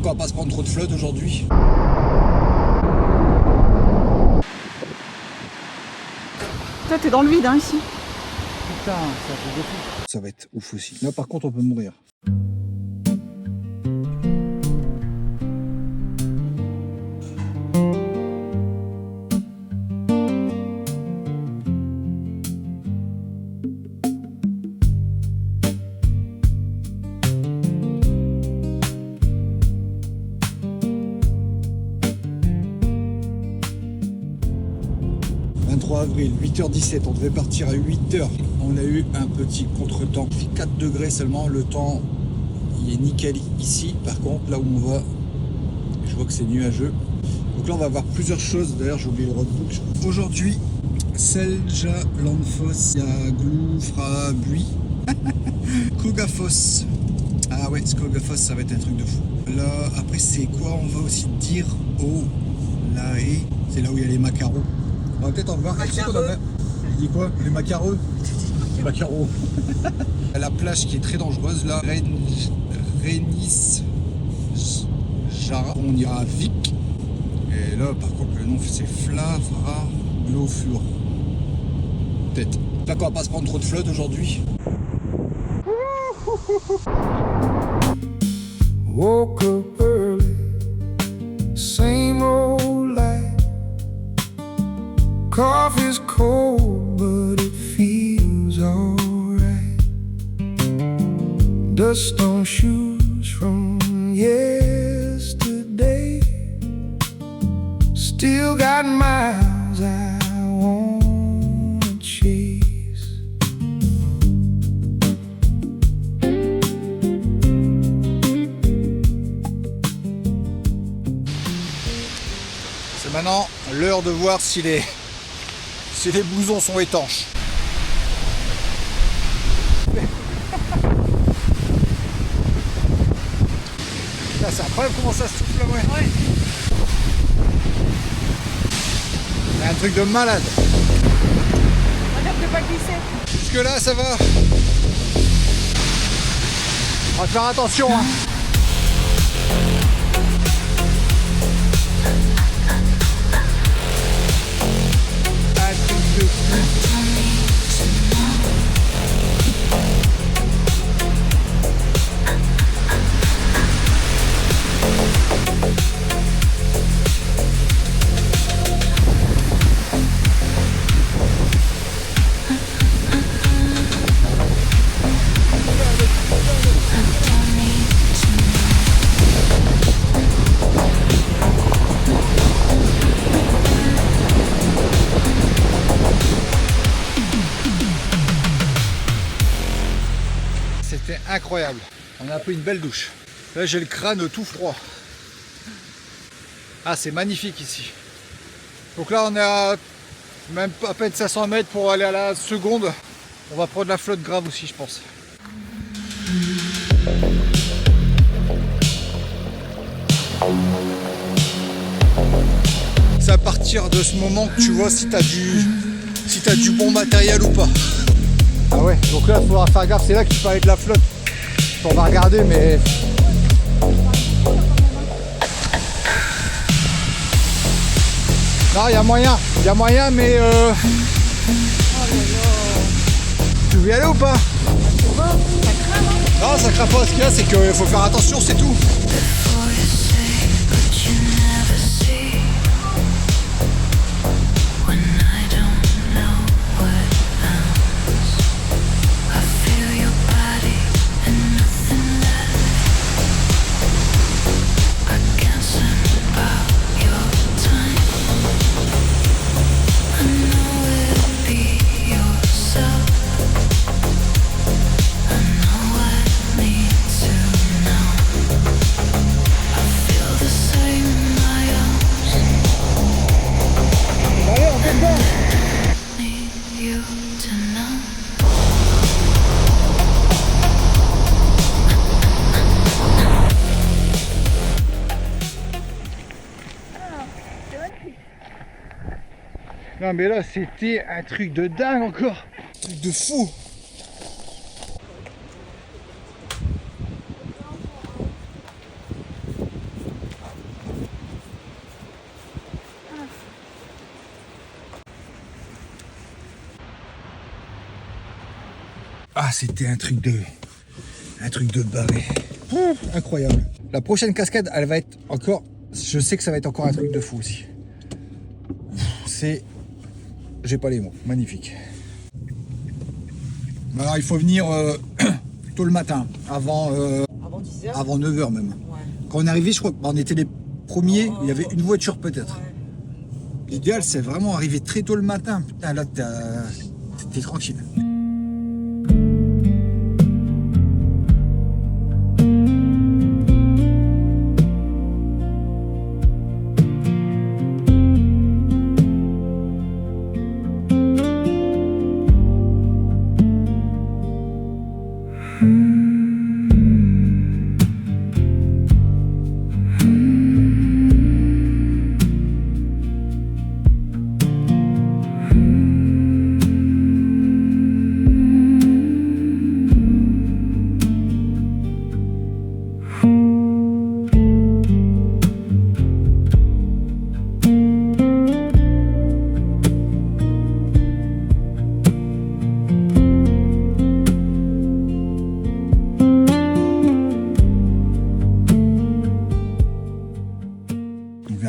qu'on va pas se prendre trop de flotte aujourd'hui. Toi, t'es dans le vide, hein, ici. Putain, c'est un truc de fou. Ça va être ouf aussi. Là, par contre, on peut mourir. Avril, 8h17, on devait partir à 8h. On a eu un petit contretemps. Il fait 4 degrés seulement, le temps il est nickel ici. Par contre, là où on va, je vois que c'est nuageux. Donc là, on va avoir plusieurs choses. D'ailleurs, j'ai oublié le roadbook. Aujourd'hui, Selja, Landfoss, il y a Gloufra, Buis, Skogafoss. Ah ouais, Skogafoss, ça va être un truc de fou. Là, après, c'est quoi? On va aussi dire au Lae. C'est là où il y a les macarons. On va peut-être en voir. J'ai dit quoi? Les macareux? Les macarons. La plage qui est très dangereuse là, Rénis Jara, on ira à Vic. Et là par contre le nom c'est Flavra Glofur. Peut-être. Là qu'on va pas se prendre trop de flotte aujourd'hui. Woke up early, same old life. Coffee's cold, but it feels alright. Dust on shoes from yesterday. Still got miles I wanna chase. C'est maintenant l'heure de voir si les blousons sont étanches. Là, c'est incroyable comment ça souffle là, ouais. C'est un truc de malade. Regarde de pas glisser. Jusque là, ça va. On va faire attention, hein. C'était incroyable. On a pris une belle douche. Là, j'ai le crâne tout froid. Ah, c'est magnifique ici. Donc là, on est à même à peine 500 mètres pour aller à la seconde. On va prendre la flotte grave aussi, je pense. C'est à partir de ce moment que tu vois si tu as du bon matériel ou pas. Ah ouais, donc là il faudra faire gaffe, c'est là qu'il parlait de la flotte. On va regarder, mais non, il y a moyen, mais tu veux y aller ou pas? Non, ça craint pas. Ce qu'il y a, c'est qu'il faut faire attention, c'est tout. Non mais là c'était un truc de dingue encore. Un truc de fou. c'était un truc de barré. Incroyable. La prochaine cascade, elle va être encore... Je sais que ça va être encore un truc de fou aussi. C'est... J'ai pas les mots. Magnifique. Alors, il faut venir tôt le matin, avant 10h. avant 9h même. Ouais. Quand on est arrivé, je crois qu'on était les premiers, il y avait une voiture peut-être. Ouais. L'idéal, c'est vraiment arriver très tôt le matin. Putain, là, t'es tranquille.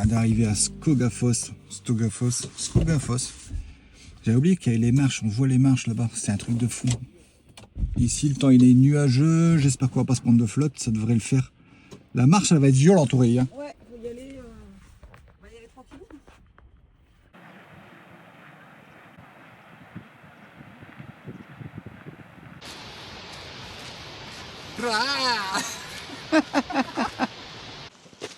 D'arriver à Skogafoss. J'avais oublié qu'il y avait les marches, on voit les marches là-bas, c'est un truc de fou. Ici le temps il est nuageux, j'espère qu'on va pas se prendre de flotte, ça devrait le faire. La marche elle va être violente Aurélie. Hein. Ouais, faut y aller, on va y aller tranquillement.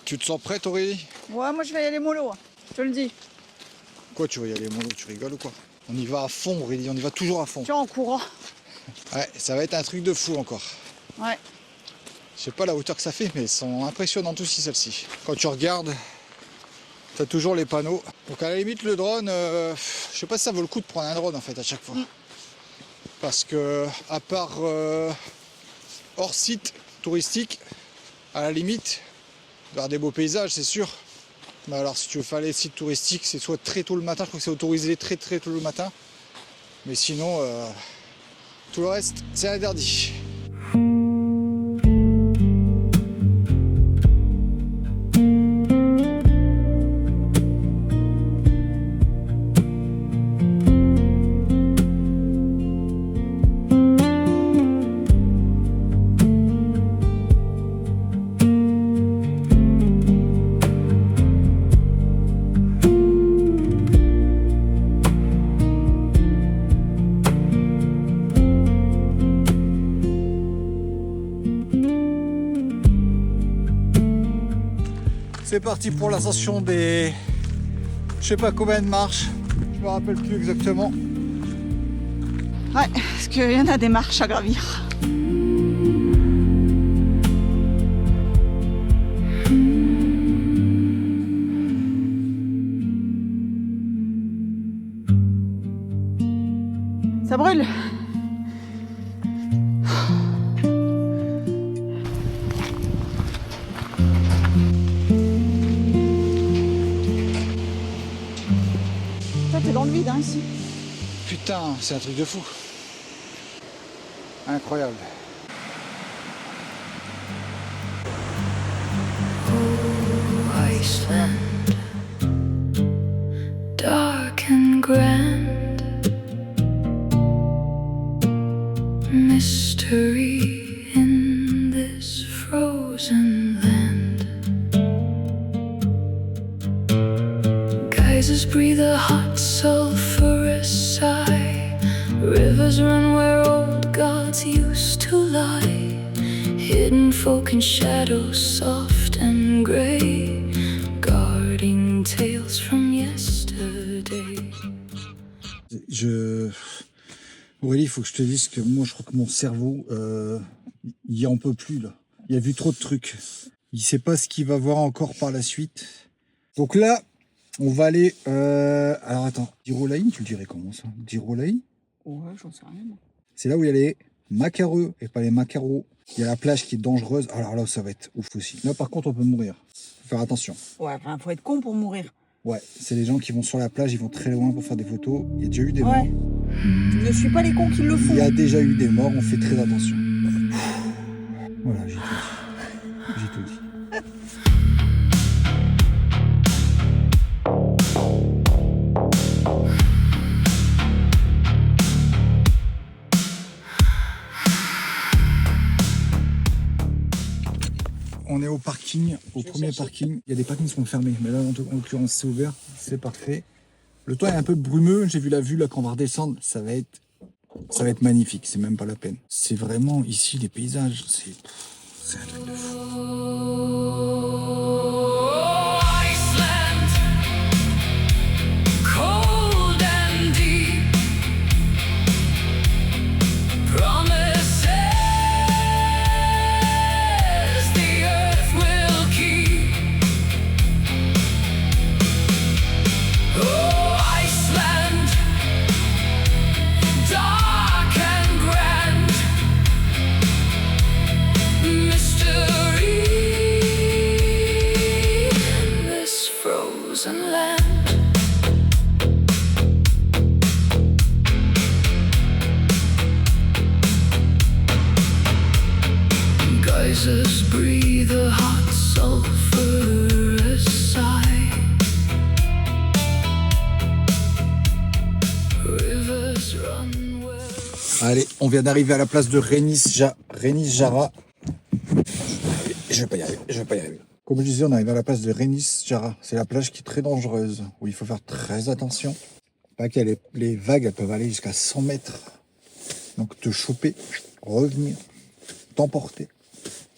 Tu te sens prête Aurélie? Ouais, moi je vais y aller mollo, je te le dis. Quoi tu vas y aller mollo, tu rigoles ou quoi? On y va à fond Aurélie, on y va toujours à fond. Tu vois, en courant. Ouais, ça va être un truc de fou encore. Ouais. Je sais pas la hauteur que ça fait, mais elles sont impressionnantes aussi celles-ci. Quand tu regardes, tu as toujours les panneaux. Donc à la limite le drone, je sais pas si ça vaut le coup de prendre un drone en fait à chaque fois. Parce que à part hors site touristique, à la limite, avoir des beaux paysages c'est sûr. Mais alors si tu veux faire les sites touristiques, c'est soit très tôt le matin, je crois que c'est autorisé très tôt le matin. Mais sinon, tout le reste, c'est interdit. C'est parti pour l'ascension des... Je sais pas combien de marches, je me rappelle plus exactement. Ouais, parce qu'il y en a des marches à gravir. Ça brûle. T'es dans le vide hein, ici. Putain, c'est un truc de fou. Incroyable. Iceland, dark and grand, mystery in this frozen land. Geysers breathe a hot sulphurous sigh. Rivers run where old gods used to lie. Hidden folk in shadows soft and grey, guarding tales from yesterday. Aurélie, il faut que je te dise que moi je crois que mon cerveau, il en peut plus là. Il a vu trop de trucs. Il sait pas ce qu'il va voir encore par la suite. Donc là, on va aller... Alors attends, Dirolaïne, tu le dirais comment ça? Dirolaïne? Ouais, j'en sais rien. C'est là où il y a les macareux et pas les macarons. Il y a la plage qui est dangereuse. Alors là, ça va être ouf aussi. Là, par contre, on peut mourir. Faut faire attention. Ouais, enfin, faut être con pour mourir. Ouais, c'est les gens qui vont sur la plage, ils vont très loin pour faire des photos. Il y a déjà eu des morts. Ouais. ne suis pas les cons qui le font. Il y a déjà eu des morts, on fait très attention. Voilà, j'ai tout dit. J'ai tout dit. On est au parking, au premier parking. Il y a des parkings qui sont fermés, mais là, en l'occurrence, c'est ouvert. C'est parfait. Le temps est un peu brumeux. J'ai vu la vue là quand on va redescendre. Ça va être magnifique. C'est même pas la peine. C'est vraiment ici les paysages. C'est un truc de fou. Geysers breathe a hot sulfurous sigh. Rivers run where... Allez, on vient d'arriver à la place de Rénis Jara. Je vais pas y arriver. Comme je disais, on arrive à la place de Rénis Jara. C'est la plage qui est très dangereuse, où il faut faire très attention. Pas qu'il y a les vagues, elles peuvent aller jusqu'à 100 mètres. Donc te choper, revenir, t'emporter,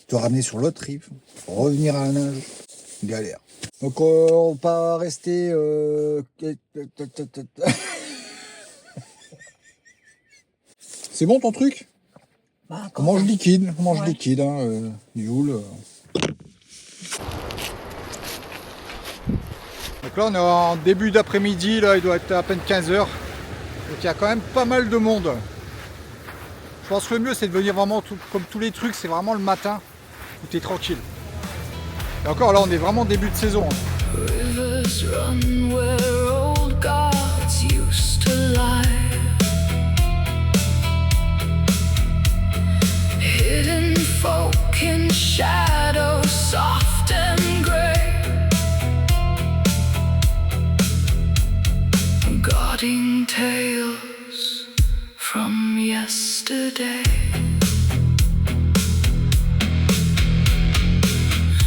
te ramener sur l'autre rive, revenir à la nage, galère. Donc on va pas rester... C'est bon ton truc? On mange liquide, hein, Youl. Donc là on est en début d'après-midi, là il doit être à peine 15h. Donc il y a quand même pas mal de monde. Je pense que le mieux c'est de venir vraiment comme tous les trucs, c'est vraiment le matin où tu es tranquille. Et encore là on est vraiment début de saison. Rivers run where old gods used to lie. Hidden folk in shadows soft and grey, guarding tales from yesterday.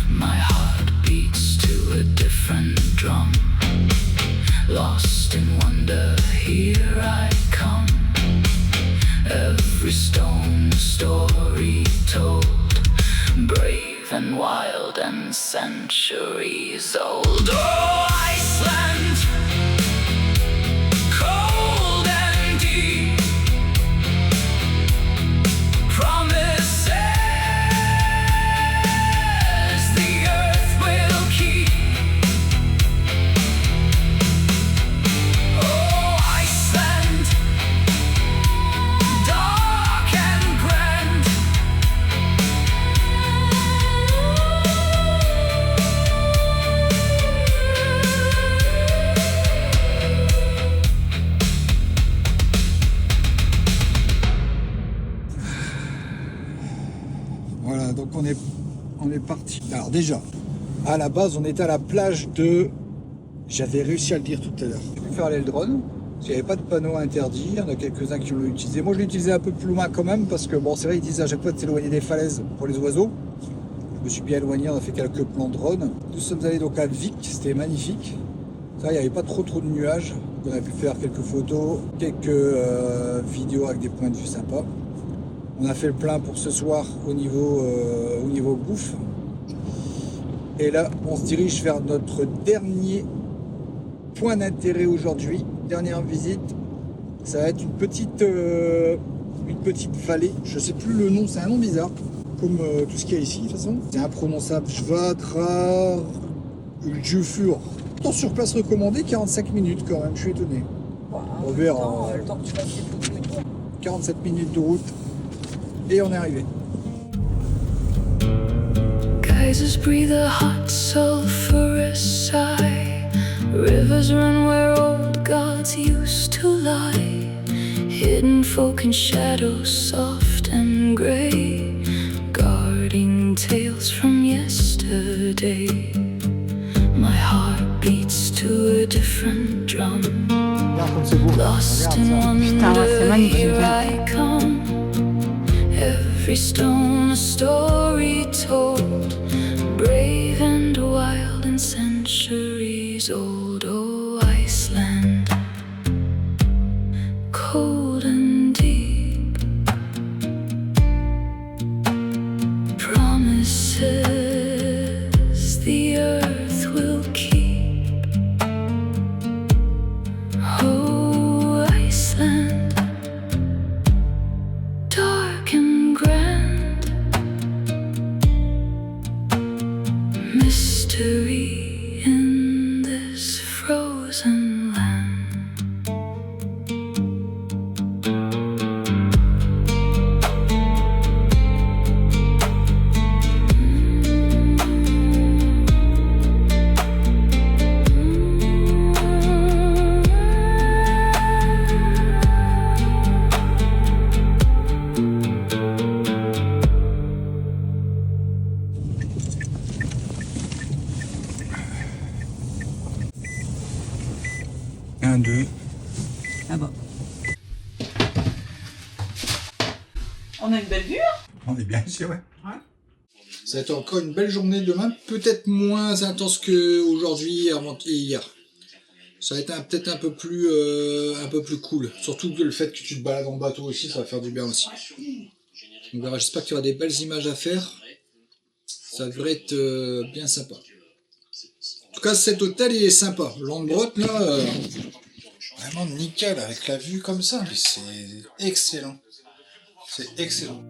My heart beats to a different drum. Lost in wonder, here I come. Every stone a story told, brave and wild and centuries old. Oh, Iceland, cold and deep, promises the earth will keep. Oh, Iceland, dark and grand. Voilà, donc on est parti. Alors déjà, à la base, on était à la plage de... J'avais réussi à le dire tout à l'heure. J'ai pu faire l'aile drone, parce qu'il n'y avait pas de panneau interdit. Il y en a quelques-uns qui l'ont utilisé. Moi, je l'ai utilisé un peu plus loin quand même, parce que bon, c'est vrai, ils disent à chaque fois de s'éloigner des falaises pour les oiseaux. Je me suis bien éloigné, on a fait quelques plans drone. Nous sommes allés donc à Vic, c'était magnifique. Ça, il n'y avait pas trop de nuages. On a pu faire quelques photos, quelques vidéos avec des points de vue sympas. On a fait le plein pour ce soir au niveau bouffe. Et là, on se dirige vers notre dernier point d'intérêt aujourd'hui. Dernière visite. Ça va être une petite vallée. Je sais plus le nom, c'est un nom bizarre. Comme tout ce qu'il y a ici, de toute façon. C'est imprononçable. Svadrar Jufur. Temps sur place recommandé, 45 minutes quand même. Je suis étonné. On verra. Le temps que tu fasses des photos et tout. 47 minutes de route. Et on est arrivé. Geysers breathe a hot sulfurous sigh. Rivers run where old gods used to lie. hidden folk in shadows soft and gray, guarding tales from yesterday. My heart beats to a different drum, lost in wonder, here I come. Every stone a story told, brave and wild and centuries old. Oh, Iceland, cold and deep, promises the earth will keep. Oh, Iceland, dark and grand, mystery in this frozen land. Un, deux. Là-bas. On a une belle vue, hein? On est bien ici, ouais. Ça va être encore une belle journée demain, peut-être moins intense qu'aujourd'hui et hier. Ça va être peut-être un peu plus cool. Surtout que le fait que tu te balades en bateau aussi, ça va faire du bien aussi. On verra, j'espère qu'il y aura des belles images à faire. Ça devrait être bien sympa. En tout cas, cet hôtel, il est sympa. Langbrotte, là, vraiment nickel, avec la vue comme ça. C'est excellent. C'est excellent.